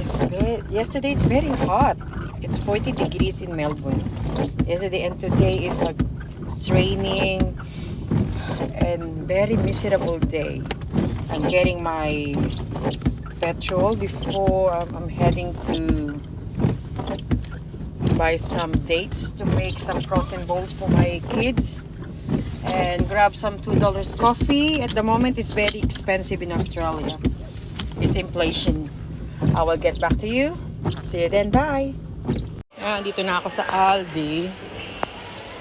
Yesterday it's very hot. It's 40 degrees in Melbourne. Yesterday and today is like it's raining and very miserable day. I'm getting my petrol before I'm heading to buy some dates to make some protein bowls for my kids and grab some $2 coffee. At the moment it's very expensive in Australia. It's inflation. I will get back to you. See you then. Bye. Dito na ako sa Aldi.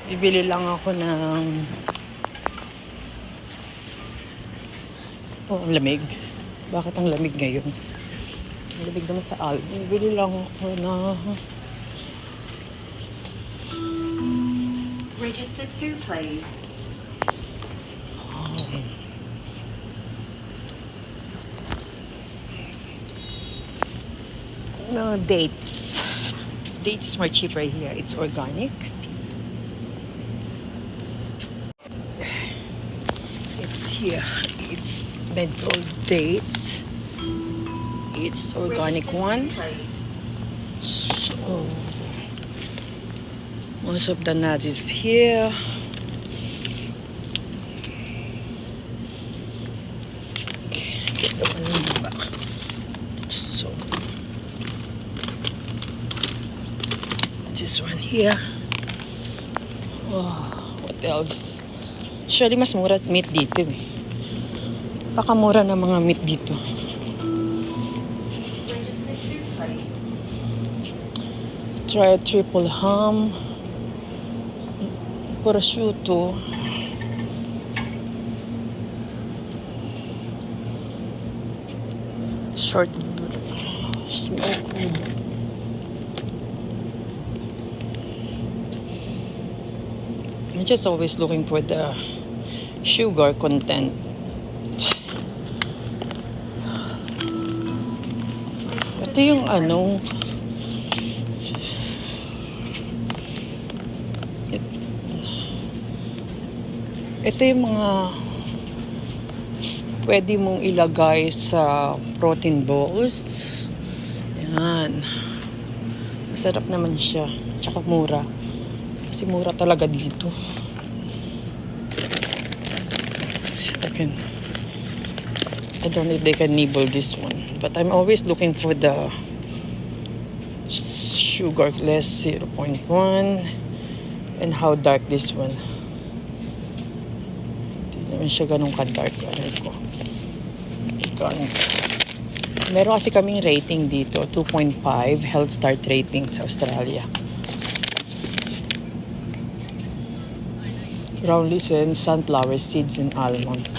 Bibili lang ako ng ang lamig. Bakit ang lamig ngayon? Ang lamig naman sa Aldi. Bibili lang ako na Register 2, please. No, dates. Dates is more cheap right here. It's organic. It's here. It's menthol dates. It's organic one. So most of the nuts is here. Get the one in the back. So this one here. Oh, what else? Actually, mas mura meat dito eh. Pakamura ng mga meat dito. Try a triple ham. Prosciutto. Short smoked. I'm just always looking for the sugar content. Ito yung ano. Ito yung mga pwede mong ilagay sa protein bowls. Yan. Masarap naman siya. Tsaka mura. Kasi mura talaga dito. I don't know if they can nibble this one. But I'm always looking for the sugar less 0.1 and how dark this one. Hindi naman siya ganun ka-dark. Meron kasi kaming rating dito, 2.5 Health Start rating sa Australia. Ground listen, sunflower seeds and almond.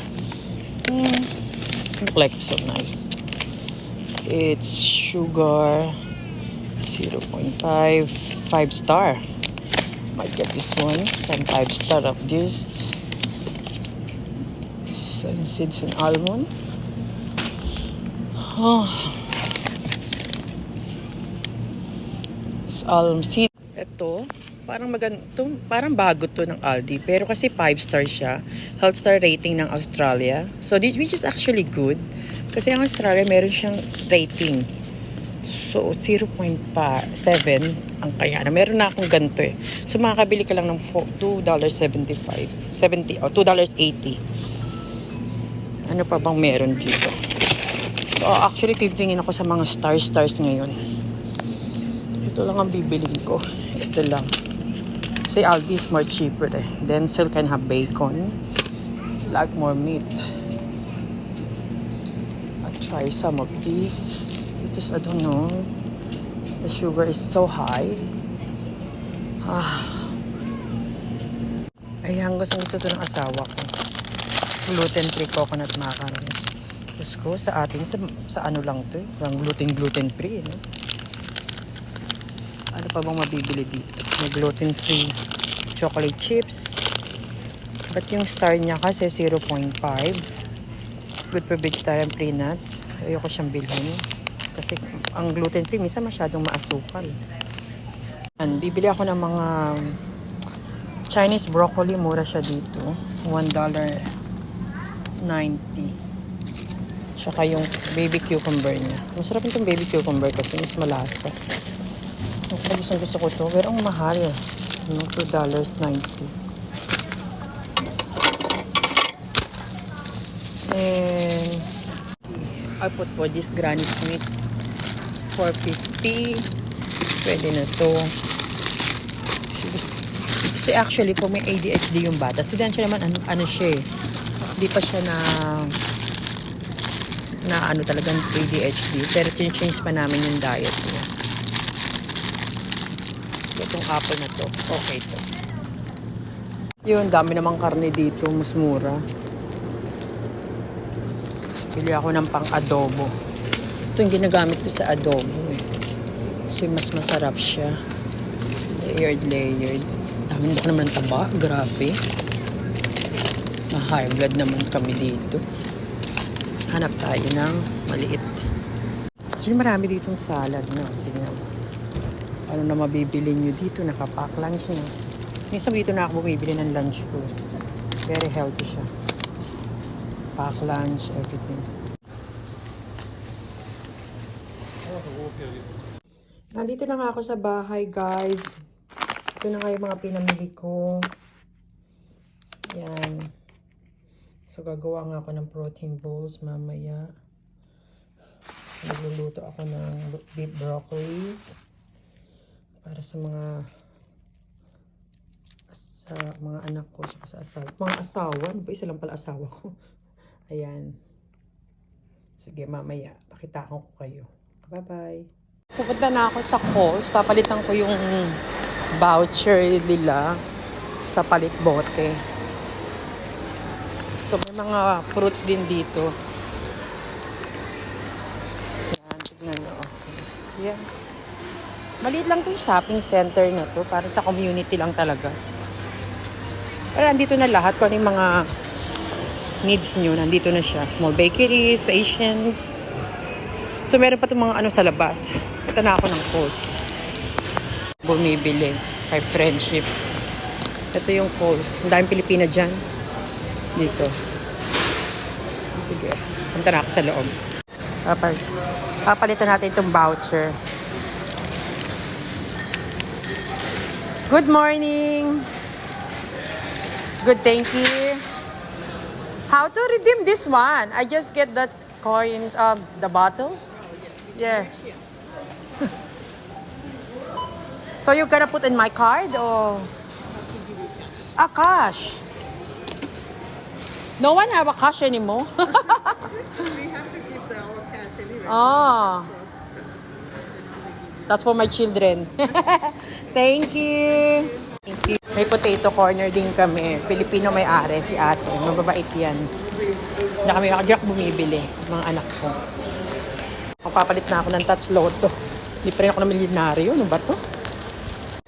Like so nice. It's sugar 0.5 5-star. Might get this one. Some 5-star of this. Sun seeds and almond. It's almond seed. Ito. Parang bago to ng Aldi. Pero kasi 5-star siya. Health Star rating ng Australia. So, which is actually good. Kasi ang Australia, meron siyang rating. So, 0.7 ang kaya na. Meron na akong ganito eh. So, makakabili ka lang ng $2.75. $2.80. Ano pa bang meron dito? So, actually, titingin ako sa mga stars ngayon. Ito lang ang bibiling ko. Ito lang. Say Aldi is more cheaper eh. Then still can have bacon. Like more meat. I'll try some of these. It is, I don't know. The sugar is so high. Ayan, gusto ito ng asawa ko. Gluten-free coconut macarons. Diyos ko, sa atin, sa ano lang to eh. Parang gluten-free. No? Ano pa bang mabibili dito? May gluten-free chocolate chips. But yung star niya kasi 0.5. Good for vegetarian pre-nuts. Ayoko siyang bilhin. Kasi ang gluten-free, minsan masyadong maasukal. Bibili ako ng mga Chinese broccoli. Mura siya dito. $1.90. Tsaka yung baby cucumber niya. Masarap itong baby cucumber kasi mas malasa. Gusto ko to. Pero ang mahal. $2.90. And I put for this granny smith $4.50. Pwede na to. Kasi actually po may ADHD yung bata. Si Dansha naman ano siya eh. Hindi pa siya na ano talagang ADHD. Pero change pa namin yung diet niya. Itong apple na to. Okay to. Yun, dami namang karne dito. Mas mura. Pili ako ng pang-adobo. Ito yung ginagamit ko sa adobo eh. Kasi mas masarap siya. Layered. Dami ko naman taba. Grabe. Na-high blood naman kami dito. Hanap tayo ng maliit. Kasi marami ditong salad. No? Tingnan mo. Ano na mabibili nyo dito? Nakapack lunch na. Minsan dito na ako bumibili ng lunch ko. Very healthy siya. Pack lunch, everything. Nandito na nga ako sa bahay, guys. Ito na nga yung mga pinamili ko. Yan. So, gagawa nga ako ng protein bowls mamaya. Nagluluto ako ng beef broccoli. Para sa mga anak ko, sa asawa. Mga asawa? Ano ba? Isa lang pala asawa ko. Ayan. Sige, mamaya. Pakita ko kayo. Bye-bye. Pupunta na ako sa Coles. Papalitan ko yung voucher nila sa palit bote. So, may mga fruits din dito. Yan, tignan nyo. Yan. Maliit lang itong shopping center na to. Para sa community lang talaga. Pero nandito na lahat. Kung ano yung mga needs nyo, nandito na siya. Small bakeries, Asians. So, meron pa itong mga ano sa labas. Ito na ako ng Coles. Bumibili. Kay Friendship. Ito yung Coles. Ang daming Pilipina dyan. Dito. Sige. Punta na ako sa loob. Papalitan natin itong voucher. Good morning. Good, thank you. How to redeem this one? I just get that coins, the bottle. Yeah. So you're gonna put in my card or? Cash. No one have a cash anymore. We have to keep our cash anyway. Oh. That's for my children. Thank you. Thank you. May potato corner din kami. Pilipino may-ari si ate. Mababait yan. Diyan ako bumibili. Mga anak ko. Papalit na ako ng Tats Lotto. Hindi pa rin ako na milyonaryo. Ano ba to?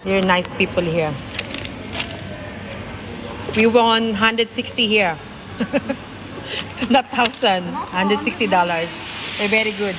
There are nice people here. We won $160 here. Not $1,000. $160. They're very good.